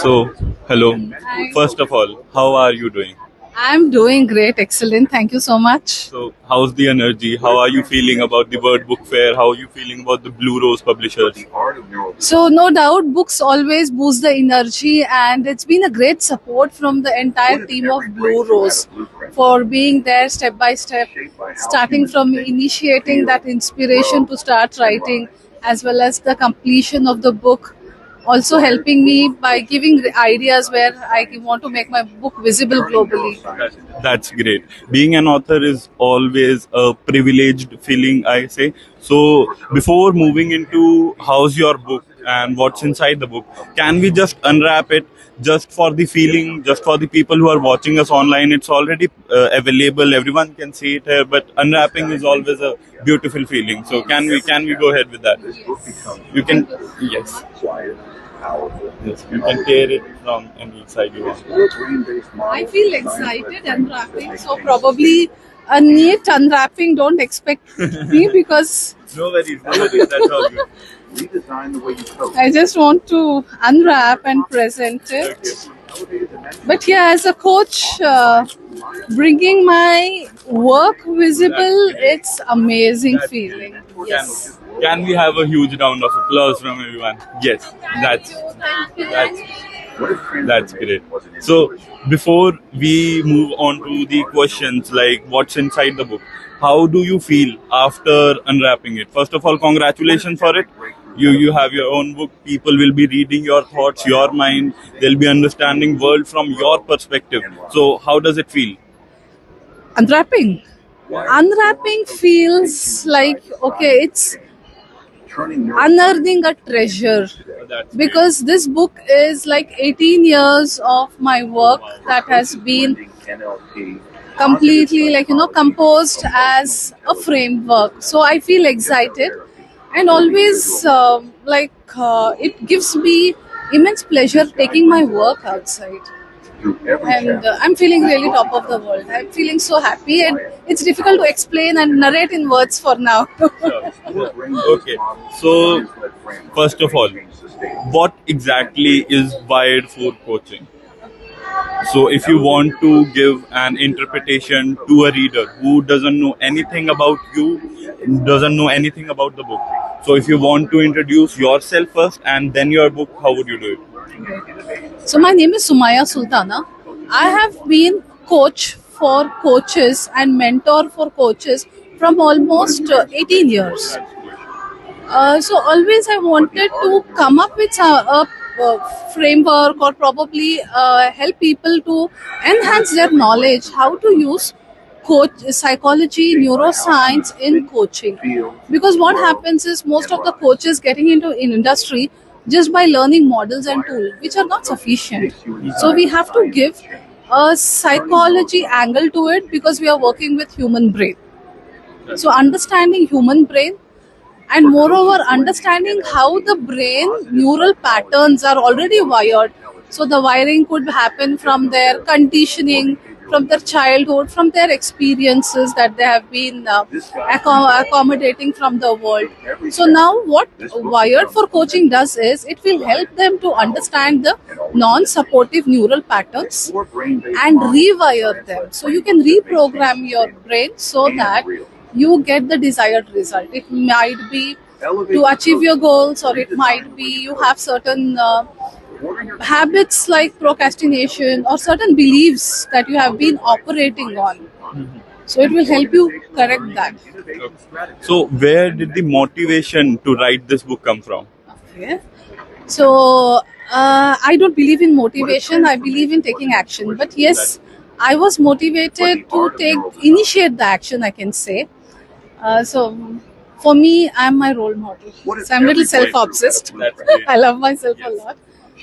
So, hello. Hi. First of all, how are you doing? I'm doing great, excellent. Thank you so much. So, how's the energy? How are you feeling about the Word Book Fair? How are you feeling about the Blue Rose publishers? So, no doubt, books always boost the energy, and it's been a great support from the entire team of Blue Rose for being there step by step, starting from initiating that inspiration to start writing, as well as the completion of the book. Also helping me by giving ideas where I want to make my book visible globally. That's great. Being an author is always a privileged feeling, I say. So, before moving into how's your book and what's inside the book, can we just unwrap it just for the feeling, just for the people who are watching us online? It's already available. Everyone can see it here, but unwrapping is always a beautiful feeling. So, can we go ahead with that? You can, yes. Yes, you can tear it from any side you want. I feel excited unwrapping, so probably a neat unwrapping don't expect me because No worries, no worries. That's all good. I just want to unwrap and present it. But yeah, as a coach, bringing my work visible, it's amazing feeling. Yes. Can we have a huge round of applause from everyone? Yes, that's that's great. So before we move on to the questions like what's inside the book, how do you feel after unwrapping it? First of all, congratulations for it. You have your own book. People will be reading your thoughts, your mind. They'll be understanding world from your perspective. So how does it feel? Unwrapping. Unwrapping feels like okay, it's unearthing a treasure That's because this book is like 18 years of my work that has been completely composed as a framework. So I feel excited and always it gives me immense pleasure taking my work outside, and I'm feeling really top of the world. I'm feeling so happy, and it's difficult to explain and narrate in words for now. Okay. So first of all, what exactly is Wired for coaching? So, if you want to give an interpretation to a reader who doesn't know anything about you, doesn't know anything about the book, so if you want to introduce yourself first and then your book, how would you do it? So my name is Sumaya Sultana. I have been coach for coaches and mentor for coaches from almost 18 years. So always I wanted to come up with a framework or probably help people to enhance their knowledge how to use coach psychology, neuroscience in coaching. Because what happens is most of the coaches getting into in industry just by learning models and tools which are not sufficient. So we have to give a psychology angle to it because we are working with human brain. So understanding human brain and moreover understanding how the brain neural patterns are already wired, so the wiring could happen from their conditioning, from their childhood, from their experiences that they have been accommodating from the world. So now what wired for coaching does is it will help them to understand the non-supportive neural patterns and rewire them, so you can reprogram your brain so that you get the desired result. It might be to achieve your goals, or it might be you have certain habits like procrastination or certain beliefs that you have been operating on. So it will help you correct that. So, where did the motivation to write this book come from? Okay. So I don't believe in motivation. I believe in taking action. But yes, I was motivated to initiate the action, I can say. So for me, I'm my role model. So I'm a little self-obsessed. That's great. I love myself a lot.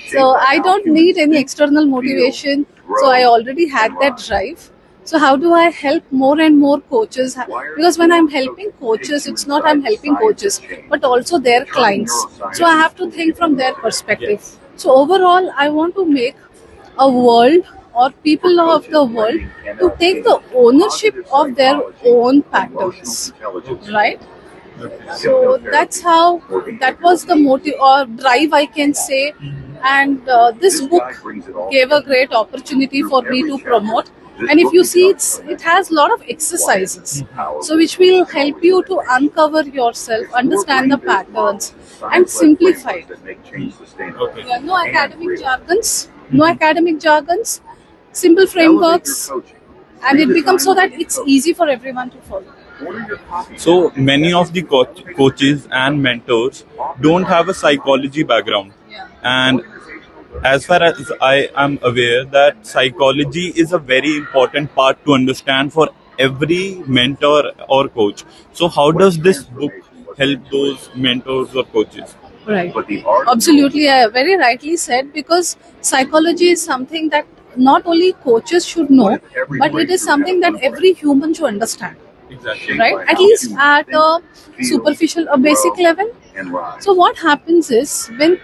So I don't need any external motivation. So I already had that drive. So how do I help more and more coaches? Because when I'm helping coaches, it's not I'm helping coaches, but also their clients. So I have to think from their perspective. So overall, I want to make a world or people of the world to take the ownership of their own patterns, right? So that's how, that was the motive or drive, I can say, and this book gave a great opportunity for me to promote. And if you see, it has a lot of exercises, so which will help you to uncover yourself, understand the patterns, and simplify it. Okay. Yeah, no academic jargons, no academic jargons, simple frameworks, and it becomes so that it's easy for everyone to follow. So many of the coaches and mentors don't have a psychology background, Yeah. and as far as I am aware, that psychology is a very important part to understand for every mentor or coach. So how does this book help those mentors or coaches? Right. Absolutely, very rightly said, because psychology is something that not only coaches should know, but it is something that every human should understand, Exactly. right? At least at a superficial, a basic level. So what happens is when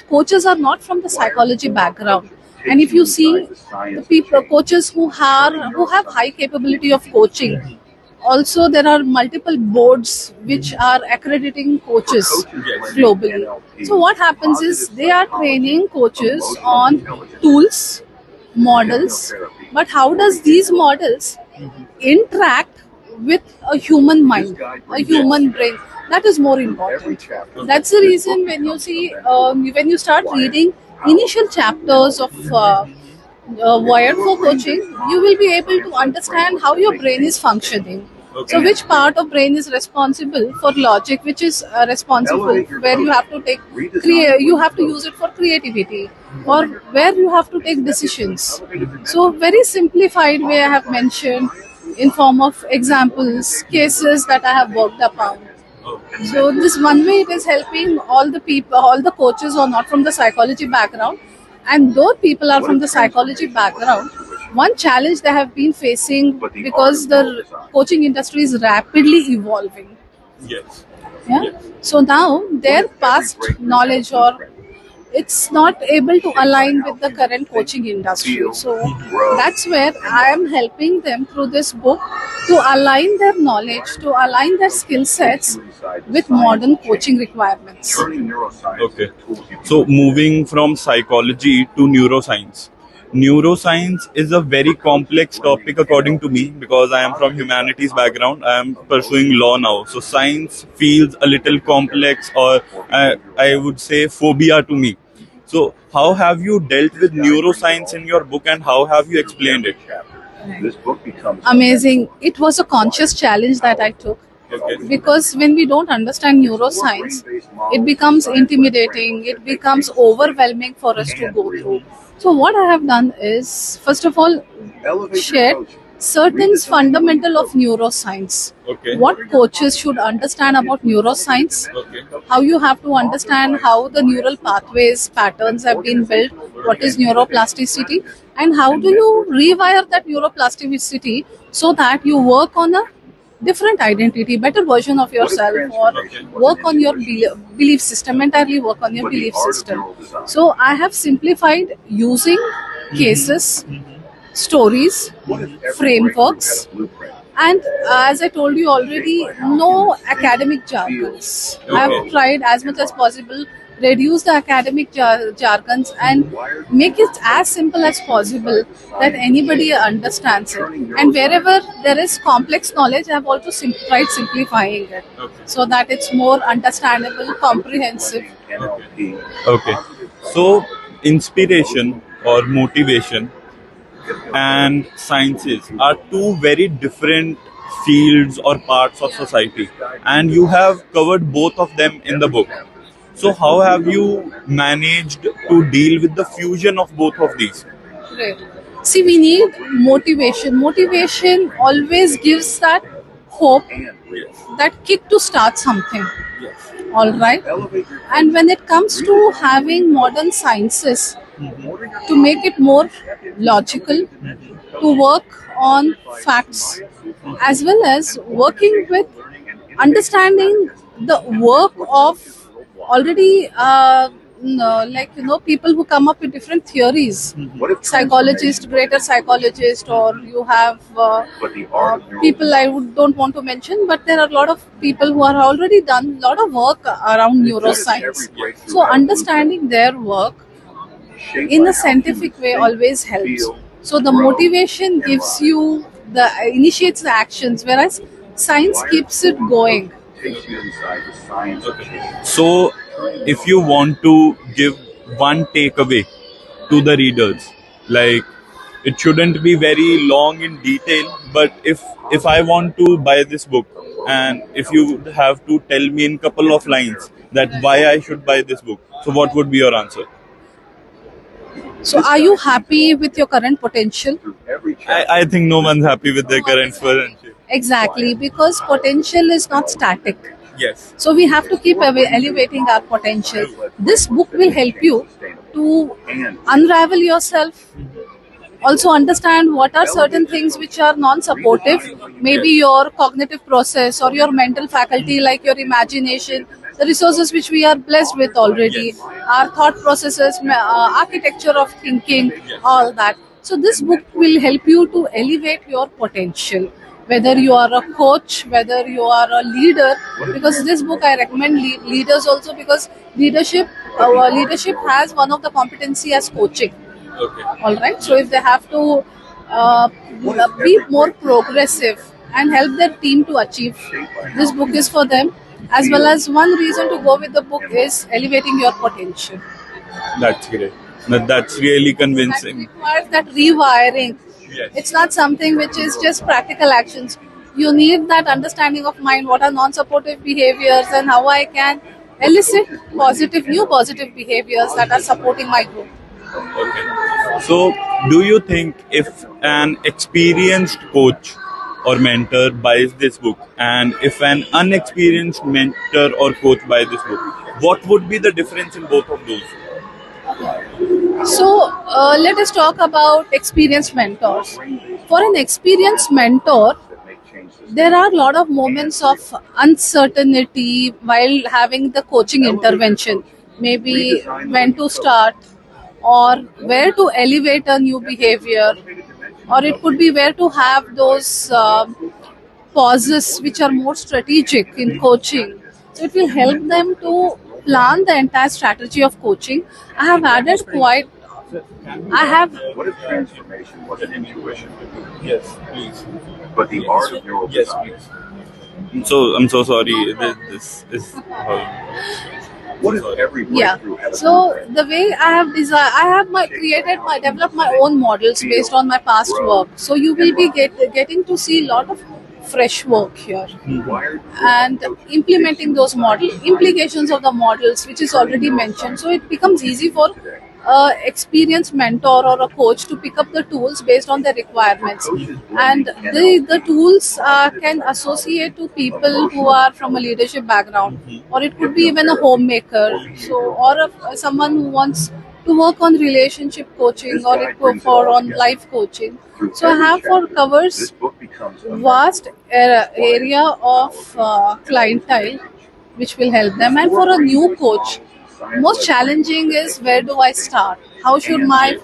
coaches are not from the psychology background, and if you see the people, coaches who have high capability of coaching, also there are multiple boards which are accrediting coaches globally. So what happens is they are training coaches on tools, models, but how does these models interact with a human mind, a human brain? That is more important. That's the reason when you see, when you start reading initial chapters of Wired for Coaching, you will be able to understand how your brain is functioning. So, which part of brain is responsible for logic, which is responsible where you have to you have to use it for creativity, or where you have to take decisions. So, very simplified way I have mentioned in form of examples, cases that I have worked upon. So this one way it is helping all the people, all the coaches who are not from the psychology background, and though people are from the psychology background, one challenge they have been facing because the coaching industry is rapidly evolving. Yes. Yeah. So now their past knowledge or it's not able to align with the current coaching industry. So that's where I am helping them through this book to align their knowledge, to align their skill sets with modern coaching requirements. Okay. So moving from psychology to neuroscience. Neuroscience is a very complex topic according to me, because I am from humanities background. I am pursuing law now. So science feels a little complex, or I would say phobia to me. So how have you dealt with neuroscience in your book, and how have you explained it? Amazing. It was a conscious challenge that I took. Okay. Because when we don't understand neuroscience, it becomes intimidating, it becomes overwhelming for us to go through. So what I have done is, first of all, shared certain fundamental of neuroscience. Okay. What coaches should understand about neuroscience, Okay. how you have to understand how the neural pathways, patterns have been built, what is neuroplasticity, and how do you rewire that neuroplasticity so that you work on a different identity, better version of yourself, or work on your belief system, entirely work on your belief system. So I have simplified using cases, stories, frameworks, and as I told you already, no academic jargons. I have tried as much as possible reduce the academic jargons and make it as simple as possible that anybody understands it. And wherever there is complex knowledge, I have also tried simplifying it so that it's more understandable, comprehensive. Okay. So inspiration or motivation and sciences are two very different fields or parts of society, and you have covered both of them in the book. So how have you managed to deal with the fusion of both of these? Right. See, we need motivation. Motivation always gives that hope, that kick to start something. All right. And when it comes to having modern sciences, to make it more logical, to work on facts, as well as working with understanding the work of already people who come up with different theories, psychologist, greater psychologist, or you have people don't want to mention, but there are a lot of people who are already done a lot of work around neuroscience. So understanding their work, in a scientific way always helps. So the motivation gives you the initiates the actions, whereas science keeps it going. So, if you want to give one takeaway to the readers, like it shouldn't be very long in detail, but if I want to buy this book, and if you have to tell me in couple of lines that why I should buy this book, so what would be your answer? So are you happy with your current potential? I think no one's happy with their current friendship. Exactly, because potential is not static. Yes. So we have to keep elevating our potential. This book will help you to unravel yourself, also understand what are certain things which are non-supportive, maybe your cognitive process or your mental faculty like your imagination, the resources which we are blessed with already, our thought processes, architecture of thinking, all that. So this book will help you to elevate your potential, whether you are a coach, whether you are a leader, because this book I recommend leaders also, because leadership has one of the competency as coaching. Okay. All right, so if they have to be more progressive and help their team to achieve, this book is for them. As well as one reason to go with the book is elevating your potential. That's great. That's really That convincing. requires that rewiring. Yes. It's not something which is just practical actions. You need that understanding of mind, what are non-supportive behaviors and how I can elicit new positive behaviors that are supporting my growth. Okay. So, do you think if an experienced coach or mentor buys this book, and if an unexperienced mentor or coach buys this book, what would be the difference in both of those? So let us talk about experienced mentors. For an experienced mentor, there are a lot of moments of uncertainty while having the coaching intervention. Maybe when to start, or where to elevate a new behavior, or it could be where to have those pauses which are more strategic in coaching. So it will help them to plan the entire strategy of coaching. I have added quite. I have What if transformation wasn't intuition, Yes, please. but the art of Yes, neuroscience? please. I'm so sorry. This is What if every yeah. breakthrough had a So blueprint? the way I have designed, I have developed my own models based on my past work. So you will be getting to see a lot of fresh work here, Wired and implementing those implications of the models, which is already mentioned. So it becomes easy for experienced mentor or a coach to pick up the tools based on their requirements, and the tools can associate to people who are from a leadership background, or it could be even a homemaker, so or someone who wants to work on relationship coaching, or it go for on life coaching. So I have for covers this book becomes a vast area of clientele which will help them. And for a new coach, most challenging is where do I start? How should my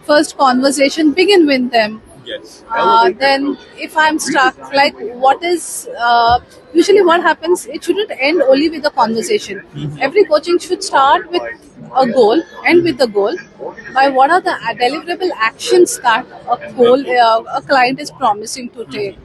first conversation begin with them? yes. Then if I'm stuck, like what is usually what happens, it shouldn't end only with a conversation. Every coaching should start with a goal, end with the goal, by what are the deliverable actions that a client is promising to take.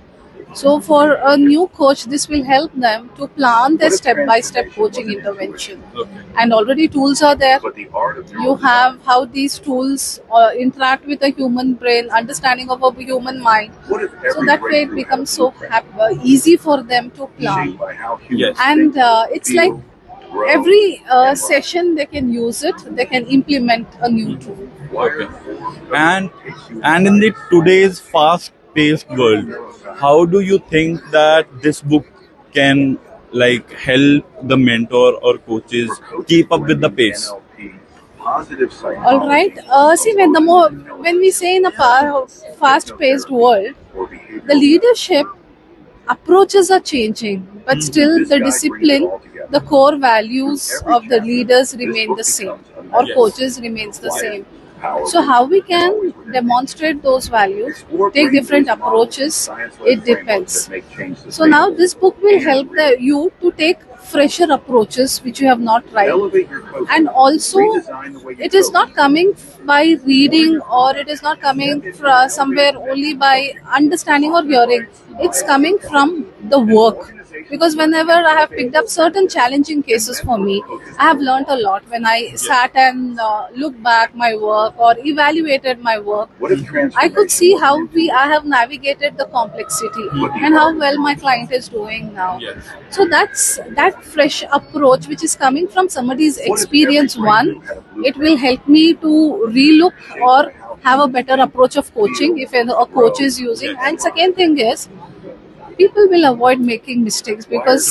So for a new coach, this will help them to plan their step-by-step coaching intervention. Okay. And already tools are there. but the art of You have how these tools interact with the human brain, understanding of a human mind. What if So every that way it breakthrough becomes had a so blueprint easy for them to shaped plan. by how humans Yes. And think, it's feel, like grow, every and learn? session they can use it, they can implement a new tool. Wired And in the today's fast-paced world, how do you think that this book can like help the mentor or coaches keep up with the pace? NLP, positive psychology, All right. See, when we say in a fast-paced world, or behavioral the leadership approaches are changing, but still the discipline, the core values of the leaders remain the same, or Yes. coaches remains the same. power. So how we can demonstrate those values, take different approaches, it depends. So now this book will help you to take fresher approaches which you have not tried. Elevate your coaching. And also, Redesign the way you it is coach. not coming by reading, or it is not coming from somewhere only by understanding or hearing. It's coming from the work. Because whenever I have picked up certain challenging cases for me, I have learned a lot when I sat and looked back my work or evaluated my work. What if I could see how I have navigated the complexity and how well my client is doing now. Yes. So that's that fresh approach which is coming from somebody's experience. One, it will help me to relook or have a better approach of coaching if a coach is using. And second thing is, people will avoid making mistakes because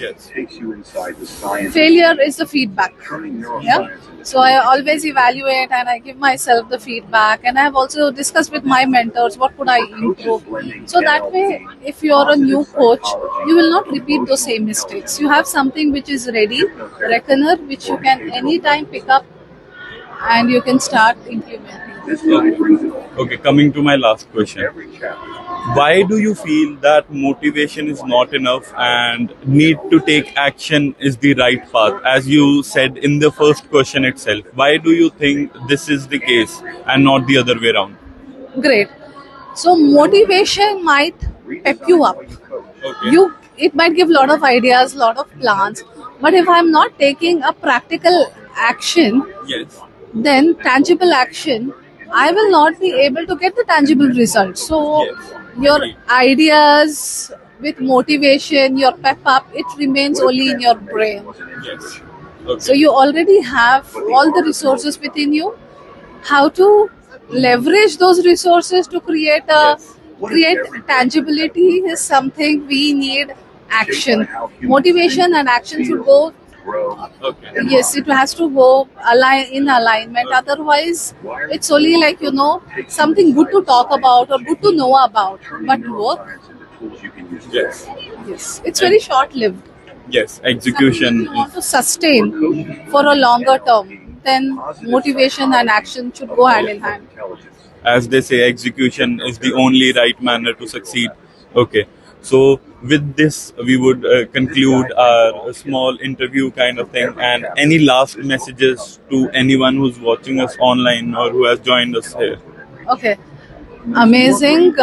Yes. takes you inside the science? failure is the feedback. Turning neuroscience Yeah. into So I always evaluate and I give myself the feedback, and I have also discussed with my mentors what could I improve. So that way, if you're a new coach, you will not repeat those same mistakes. You have something which is ready, reckoner, which you can anytime pick up and you can start implementing. This guy brings it all. Okay, coming to my last question. Every chapter. Why do you feel that motivation is not enough and need to take action is the right path? As you said in the first question itself, why do you think this is the case and not the other way around? Great. So motivation might pep you up. Okay. It might give a lot of ideas, lot of plans, but if I'm not taking a practical action, Yes. then tangible action, I will not be able to get the tangible results. So Yes. your ideas with motivation, your pep up, it remains only in your brain. Yes. Okay. So you already have all the resources within you. How to leverage those resources to create tangibility is something we need action. Motivation and action should go. Grow. Okay. Yes, it has to go in alignment. Otherwise, it's only like something good to talk about or good to know about. But work, Into tools you can use Yes. yes, it's very short-lived. Yes. Execution If you want is to sustain for a longer term, then motivation and action should go hand in hand. intelligence. as they say, execution is the only right manner to succeed. Okay. So with this, we would conclude our small interview kind of thing. And any last messages to anyone who's watching us online or who has joined us here? Okay. Amazing.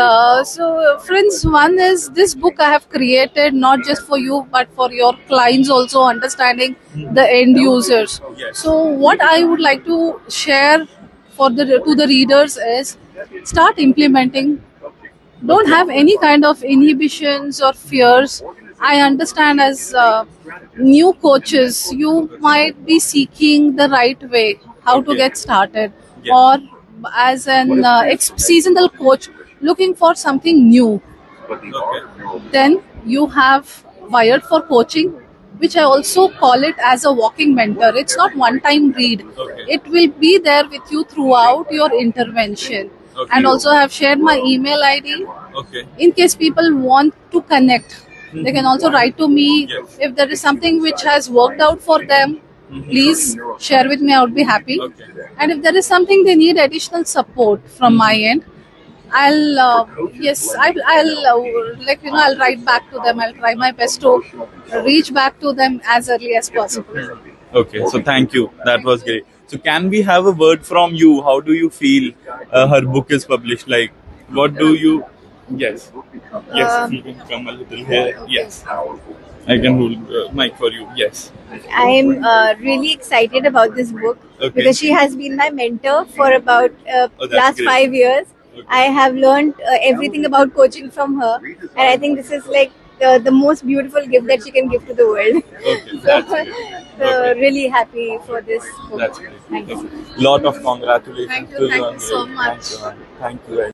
So, friends, one is this book I have created not just for you but for your clients also, understanding the end users. Yes. So, what I would like to share to the readers is start implementing. Don't have any kind of inhibitions or fears. I understand as new coaches, you might be seeking the right way, how to get started, Yeah. or as an seasonal coach looking for something new. But the art of neural Then you have Wired for Coaching, which I also call it as a walking mentor. It's not one-time read. Okay. It will be there with you throughout your intervention. Okay. And also I have shared my email ID. Okay. In case people want to connect, they can also write to me. Yes. If there is something which has worked out for them, please share with me. I would be happy. Okay. And if there is something they need additional support from my end, I'll I'll I'll write back to them. I'll try my best to reach back to them as early as possible. Okay. So thank you. That was great. So can we have a word from you? How do you feel her book is published? Like, what do you? Yes. Yes. If you can come a little here. Yes. I can hold mic for you. Yes. I am really excited about this book Okay. because she has been my mentor for about Oh, that's last great. 5 years. Okay. I have learned everything about coaching from her, and I think this is like the most beautiful gift that she can give to the world. Okay. That's great. Okay. Really happy for this book. That's great. Thank you. Lot of congratulations Thank you. to Thank you. you so much. Thank you. Thank you.